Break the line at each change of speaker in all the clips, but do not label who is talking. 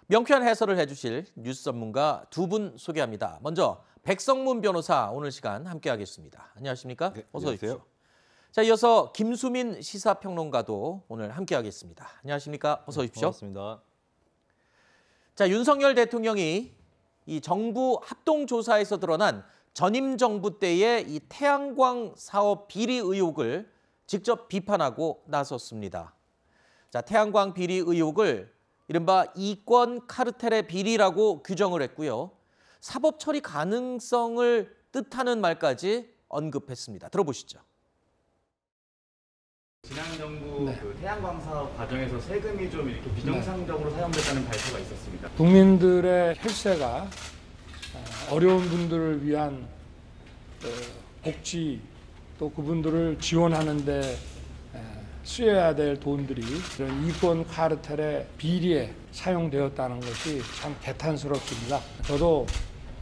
명쾌한 해설을 해주실 뉴스 전문가 두 분 소개합니다. 먼저 백성문 변호사 오늘 시간 함께하겠습니다. 안녕하십니까?
네,
어서
안녕하세요.
오십시오. 자, 이어서 김수민 시사평론가도 오늘 함께하겠습니다. 안녕하십니까? 어서 오십시오.
반갑습니다.
자, 윤석열 대통령이 이 정부 합동조사에서 드러난 전임 정부 때의 이 태양광 사업 비리 의혹을 직접 비판하고 나섰습니다. 자, 태양광 비리 의혹을 이른바 이권 카르텔의 비리라고 규정을 했고요. 사법 처리 가능성을 뜻하는 말까지 언급했습니다. 들어보시죠.
지난 정부 그 태양광 사업 과정에서 세금이 좀 이렇게 비정상적으로 사용됐다는 발표가 있었습니다.
국민들의 혈세가 어려운 분들을 위한 복지 또 그분들을 지원하는 데 쓰여야 될 돈들이 이런 이권 카르텔의 비리에 사용되었다는 것이 참 개탄스럽습니다. 저도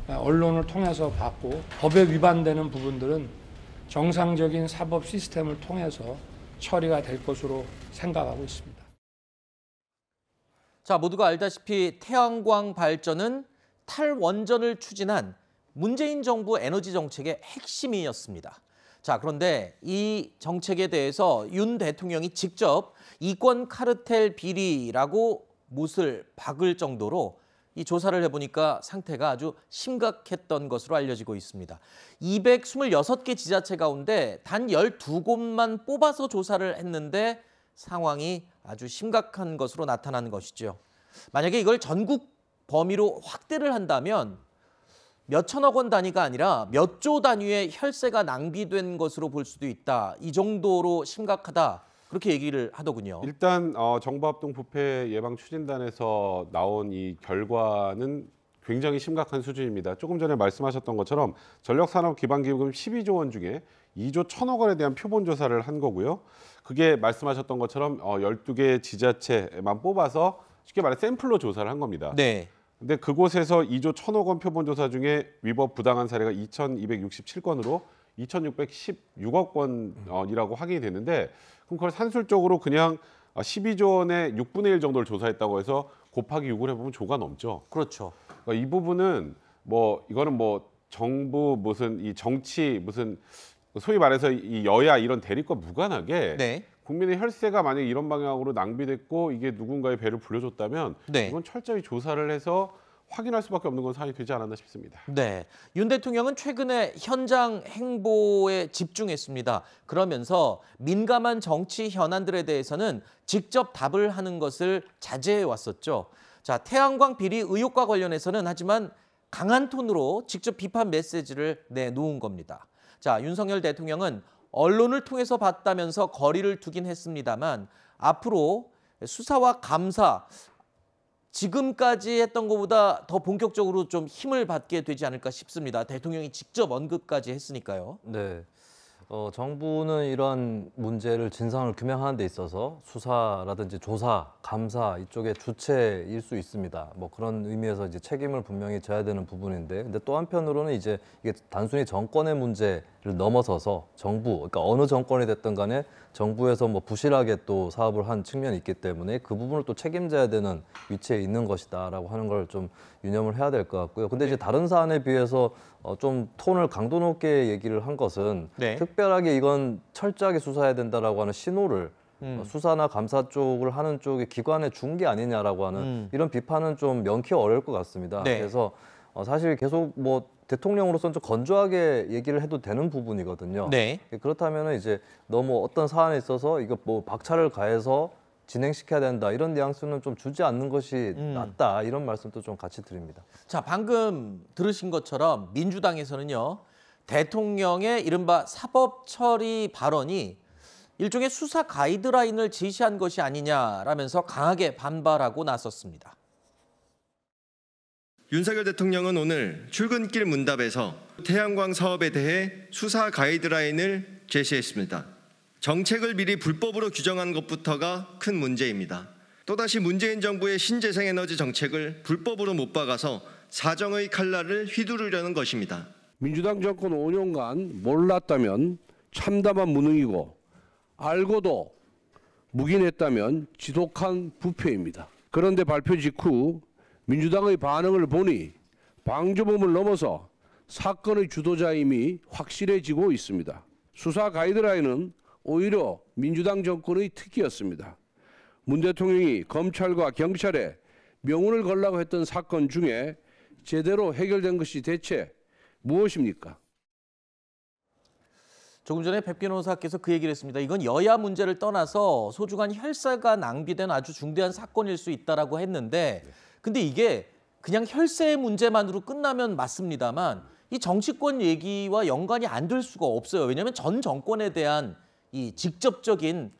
언론을 통해서 봤고 법에 위반되는 부분들은 정상적인 사법 시스템을 통해서 처리가 될 것으로 생각하고 있습니다.
자, 모두가 알다시피 태양광 발전은 탈원전을 추진한 문재인 정부 에너지 정책의 핵심이었습니다. 자, 그런데 이 정책에 대해서 윤 대통령이 직접 이권 카르텔 비리라고 못을 박을 정도로 이 조사를 해보니까 상태가 아주 심각했던 것으로 알려지고 있습니다. 226개 지자체 가운데 단 12곳만 뽑아서 조사를 했는데 상황이 아주 심각한 것으로 나타난 것이죠. 만약에 이걸 전국 범위로 확대를 한다면 몇천억 원 단위가 아니라 몇 조 단위의 혈세가 낭비된 것으로 볼 수도 있다. 이 정도로 심각하다. 그렇게 얘기를 하더군요.
일단 정부합동부패 예방 추진단에서 나온 이 결과는 굉장히 심각한 수준입니다. 조금 전에 말씀하셨던 것처럼 전력산업기반기금 12조 원 중에 2조 1천억 원에 대한 표본 조사를 한 거고요. 그게 말씀하셨던 것처럼 12개 지자체만 뽑아서 쉽게 말해 샘플로 조사를 한 겁니다.
네.
근데 그곳에서 2조 1천억 원 표본 조사 중에 위법 부당한 사례가 2,267건으로 2,616억 원이라고 확인이 됐는데 그럼 그걸 산술적으로 그냥 12조 원의 6분의 1 정도를 조사했다고 해서 곱하기 6을 해보면 조가 넘죠.
그렇죠.
그러니까 이 부분은 이거는 정부 무슨 이 정치 무슨 소위 말해서 이 여야 이런 대립과 무관하게
네.
국민의 혈세가 만약에 이런 방향으로 낭비됐고 이게 누군가의 배를 불려줬다면
네.
이건 철저히 조사를 해서 확인할 수밖에 없는 건 사안이 되지 않았나 싶습니다.
네, 윤 대통령은 최근에 현장 행보에 집중했습니다. 그러면서 민감한 정치 현안들에 대해서는 직접 답을 하는 것을 자제해 왔었죠. 자, 태양광 비리 의혹과 관련해서는 하지만 강한 톤으로 직접 비판 메시지를 내놓은 겁니다. 자, 윤석열 대통령은 언론을 통해서 봤다면서 거리를 두긴 했습니다만 앞으로 수사와 감사, 지금까지 했던 것보다 더 본격적으로 좀 힘을 받게 되지 않을까 싶습니다. 대통령이 직접 언급까지 했으니까요.
네. 정부는 이러한 문제를 진상을 규명하는 데 있어서 수사라든지 조사, 감사 이쪽에 주체일 수 있습니다. 그런 의미에서 이제 책임을 분명히 져야 되는 부분인데, 근데 또 한편으로는 이제 이게 단순히 정권의 문제를 넘어서서 정부, 그러니까 어느 정권이 됐든 간에 정부에서 부실하게 또 사업을 한 측면이 있기 때문에 그 부분을 또 책임져야 되는 위치에 있는 것이다라고 하는 걸 좀 유념을 해야 될 것 같고요. 근데 이제 다른 사안에 비해서 좀 톤을 강도 높게 얘기를 한 것은
네.
특별하게 이건 철저하게 수사해야 된다라고 하는 신호를 수사나 감사 쪽을 하는 쪽의 기관에 준 게 아니냐라고 하는 이런 비판은 좀 명쾌 어려울 것 같습니다.
네.
그래서 사실 계속 대통령으로서는 좀 건조하게 얘기를 해도 되는 부분이거든요.
네.
그렇다면 이제 너무 어떤 사안에 있어서 이거 박차를 가해서 진행시켜야 된다 이런 뉘앙스는 좀 주지 않는 것이 낫다 이런 말씀도 좀 같이 드립니다.
자, 방금 들으신 것처럼 민주당에서는요, 대통령의 이른바 사법 처리 발언이 일종의 수사 가이드라인을 제시한 것이 아니냐라면서 강하게 반발하고 나섰습니다.
윤석열 대통령은 오늘 출근길 문답에서 태양광 사업에 대해 수사 가이드라인을 제시했습니다. 정책을 미리 불법으로 규정한 것부터가 큰 문제입니다. 또다시 문재인 정부의 신재생에너지 정책을 불법으로 못 박아서 사정의 칼날을 휘두르려는 것입니다.
민주당 정권 5년간 몰랐다면 참담한 무능이고 알고도 묵인했다면 지독한 부패입니다. 그런데 발표 직후 민주당의 반응을 보니 방조범을 넘어서 사건의 주도자임이 확실해지고 있습니다. 수사 가이드라인은 오히려 민주당 정권의 특기였습니다. 문 대통령이 검찰과 경찰에 명운을 걸라고 했던 사건 중에 제대로 해결된 것이 대체 무엇입니까?
조금 전에 백 변호사께서 그 얘기를 했습니다. 이건 여야 문제를 떠나서 소중한 혈세가 낭비된 아주 중대한 사건일 수 있다라고 했는데 근데 이게 그냥 혈세 문제만으로 끝나면 맞습니다만 이 정치권 얘기와 연관이 안 될 수가 없어요. 왜냐하면 전 정권에 대한 이 직접적인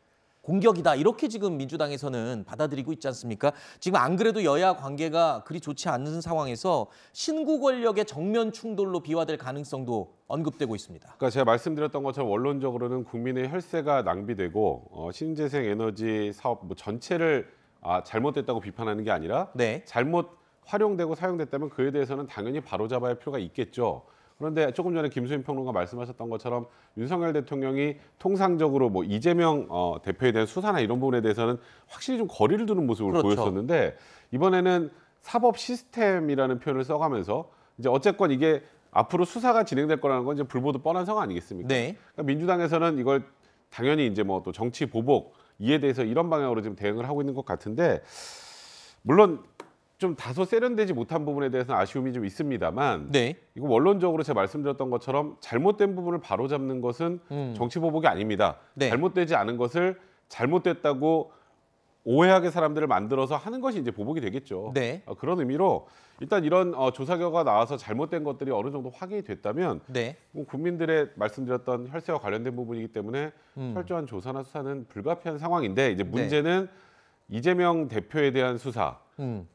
공격이다. 이렇게 지금 민주당에서는 받아들이고 있지 않습니까? 지금 안 그래도 여야 관계가 그리 좋지 않은 상황에서 신구 권력의 정면 충돌로 비화될 가능성도 언급되고 있습니다.
그러니까 제가 말씀드렸던 것처럼 원론적으로는 국민의 혈세가 낭비되고 신재생 에너지 사업 전체를 잘못됐다고 비판하는 게 아니라
네.
잘못 활용되고 사용됐다면 그에 대해서는 당연히 바로잡아야 할 필요가 있겠죠. 그런데 조금 전에 김수민 평론가 말씀하셨던 것처럼 윤석열 대통령이 통상적으로 뭐 이재명 대표에 대한 수사나 이런 부분에 대해서는 확실히 좀 거리를 두는 모습을
그렇죠.
보였었는데 이번에는 사법 시스템이라는 표현을 써가면서 이제 어쨌건 이게 앞으로 수사가 진행될 거라는 건 이제 불보듯 뻔한 상황 아니겠습니까?
네.
그러니까 민주당에서는 이걸 당연히 이제 뭐 또 정치 보복 이에 대해서 이런 방향으로 지금 대응을 하고 있는 것 같은데 물론 좀 다소 세련되지 못한 부분에 대해서는 아쉬움이 좀 있습니다만
네.
이거 원론적으로 제가 말씀드렸던 것처럼 잘못된 부분을 바로잡는 것은 정치 보복이 아닙니다.
네.
잘못되지 않은 것을 잘못됐다고 오해하게 사람들을 만들어서 하는 것이 이제 보복이 되겠죠.
네.
그런 의미로 일단 이런 조사 결과가 나와서 잘못된 것들이 어느 정도 확인이 됐다면
네.
뭐 국민들의 말씀드렸던 혈세와 관련된 부분이기 때문에 철저한 조사나 수사는 불가피한 상황인데 이제 문제는 이재명 대표에 대한 수사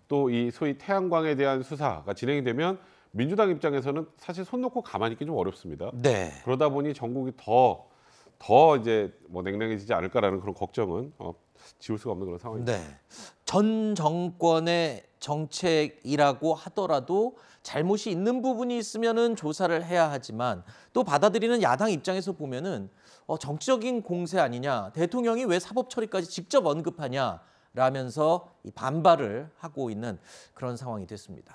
또 이 소위 태양광에 대한 수사가 진행이 되면 민주당 입장에서는 사실 손 놓고 가만히 있기 좀 어렵습니다.
네.
그러다 보니 전국이 더 이제 뭐 냉랭해지지 않을까라는 그런 걱정은 지울 수가 없는 그런 상황입니다.
네. 전 정권의 정책이라고 하더라도 잘못이 있는 부분이 있으면은 조사를 해야 하지만 또 받아들이는 야당 입장에서 보면은 정치적인 공세 아니냐, 대통령이 왜 사법 처리까지 직접 언급하냐 라면서 이 반발을 하고 있는 그런 상황이 됐습니다.